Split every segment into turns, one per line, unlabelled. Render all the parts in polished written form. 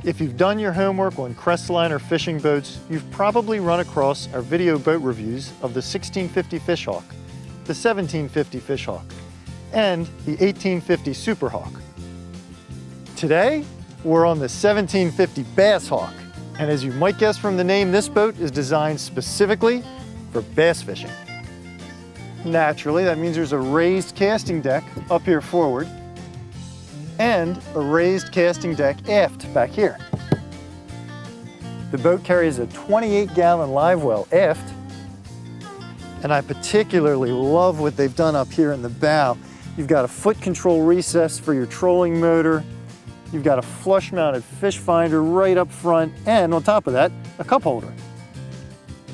If you've done your homework on Crestliner fishing boats, you've probably run across our video boat reviews of the 1650 Fishhawk, the 1750 Fishhawk, and the 1850 Superhawk. Today, we're on the 1750 Bass Hawk, and as you might guess from the name, this boat is designed specifically for bass fishing. Naturally, that means there's a raised casting deck up here forward, and a raised casting deck aft back here. The boat carries a 28-gallon live well aft, and I particularly love what they've done up here in the bow. You've got a foot control recess for your trolling motor, you've got a flush-mounted fish finder right up front, and on top of that, a cup holder.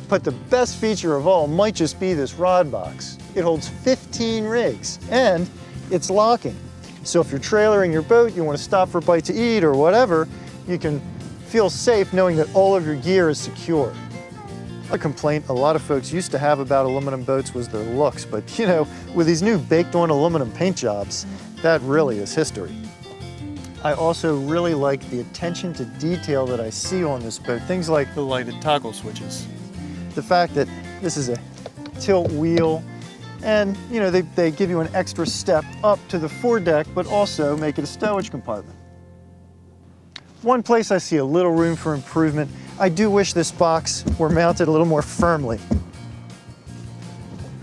But the best feature of all might just be this rod box. It holds 15 rigs, and it's locking. So if you're trailering your boat, you want to stop for a bite to eat or whatever, you can feel safe knowing that all of your gear is secure. A complaint a lot of folks used to have about aluminum boats was their looks, but you know, with these new baked-on aluminum paint jobs, that really is history. I also really like the attention to detail that I see on this boat, things like the lighted toggle switches. The fact that this is a tilt wheel, and you know, they give you an extra step up to the foredeck, but also make it a stowage compartment. One place I see a little room for improvement, I do wish this box were mounted a little more firmly.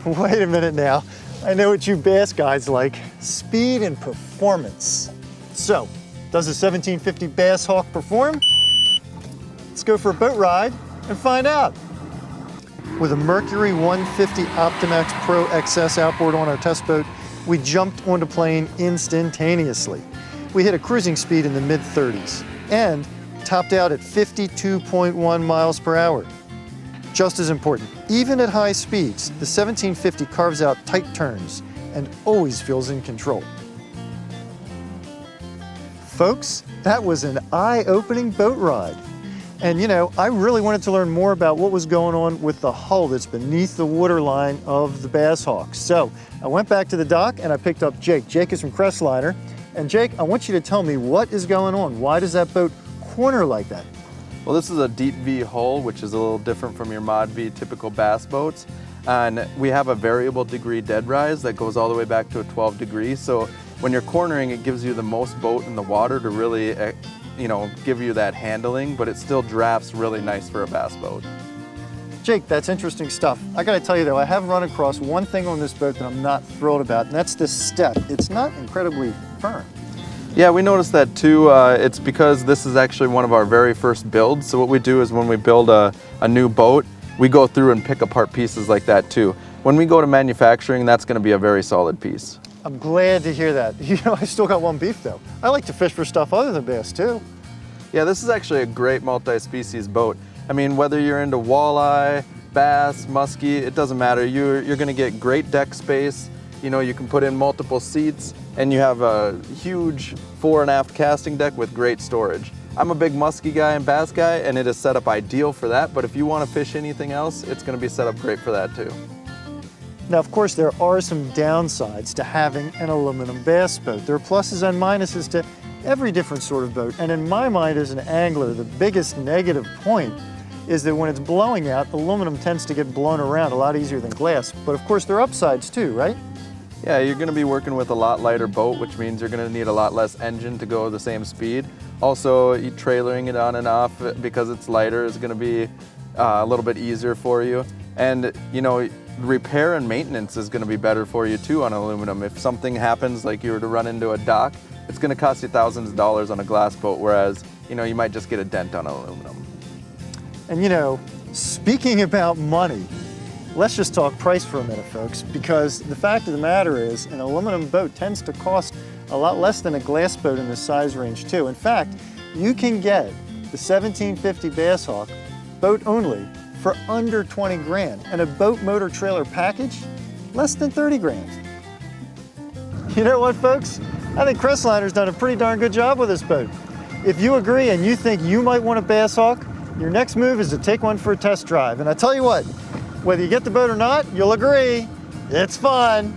Wait a minute now, I know what you bass guys like, speed and performance. So, does the 1750 Bass Hawk perform? Let's go for a boat ride and find out. With a Mercury 150 Optimax Pro XS outboard on our test boat, we jumped onto plane instantaneously. We hit a cruising speed in the mid-30s and topped out at 52.1 miles per hour. Just as important, even at high speeds, the 1750 carves out tight turns and always feels in control. Folks, that was an eye-opening boat ride. And you know, I really wanted to learn more about what was going on with the hull that's beneath the waterline of the Bass Hawk. So I went back to the dock and I picked up Jake. Jake is from Crestliner. And Jake, I want you to tell me what is going on. Why does that boat corner like that?
Well, this is a deep V hull, which is a little different from your mod V typical bass boats. And we have a variable degree dead rise that goes all the way back to a 12 degrees. So when you're cornering, it gives you the most boat in the water to really give you that handling, but it still drafts really nice for a bass boat.
Jake, that's interesting stuff. I gotta tell you though, I have run across one thing on this boat that I'm not thrilled about, and that's this step. It's not incredibly firm.
Yeah, we noticed that too. It's because this is actually one of our very first builds. So what we do is when we build a new boat, we go through and pick apart pieces like that too. When we go to manufacturing, that's gonna be a very solid piece.
I'm glad to hear that. You know, I still got one beef though. I like to fish for stuff other than bass too.
Yeah, this is actually a great multi-species boat. I mean, whether you're into walleye, bass, muskie, it doesn't matter. You're gonna get great deck space. You know, you can put in multiple seats and you have a huge fore and aft casting deck with great storage. I'm a big muskie guy and bass guy, and it is set up ideal for that, but if you wanna fish anything else, it's gonna be set up great for that too.
Now, of course, there are some downsides to having an aluminum bass boat. There are pluses and minuses to every different sort of boat. And in my mind as an angler, the biggest negative point is that when it's blowing out, aluminum tends to get blown around a lot easier than glass. But of course, there are upsides too, right?
Yeah, you're gonna be working with a lot lighter boat, which means you're gonna need a lot less engine to go the same speed. Also, trailering it on and off because it's lighter is gonna be a little bit easier for you. And you know, repair and maintenance is going to be better for you too on aluminum. If something happens, like you were to run into a dock, it's going to cost you thousands of dollars on a glass boat, whereas you know, you might just get a dent on aluminum.
And you know, speaking about money, let's just talk price for a minute, folks, because the fact of the matter is an aluminum boat tends to cost a lot less than a glass boat in this size range too. In fact, you can get the 1750 Bass Hawk boat only for under 20 grand, and a boat motor trailer package, less than 30 grand. You know what, folks? I think Crestliner's done a pretty darn good job with this boat. If you agree and you think you might want a Bass Hawk, your next move is to take one for a test drive. And I tell you what, whether you get the boat or not, you'll agree, it's fun.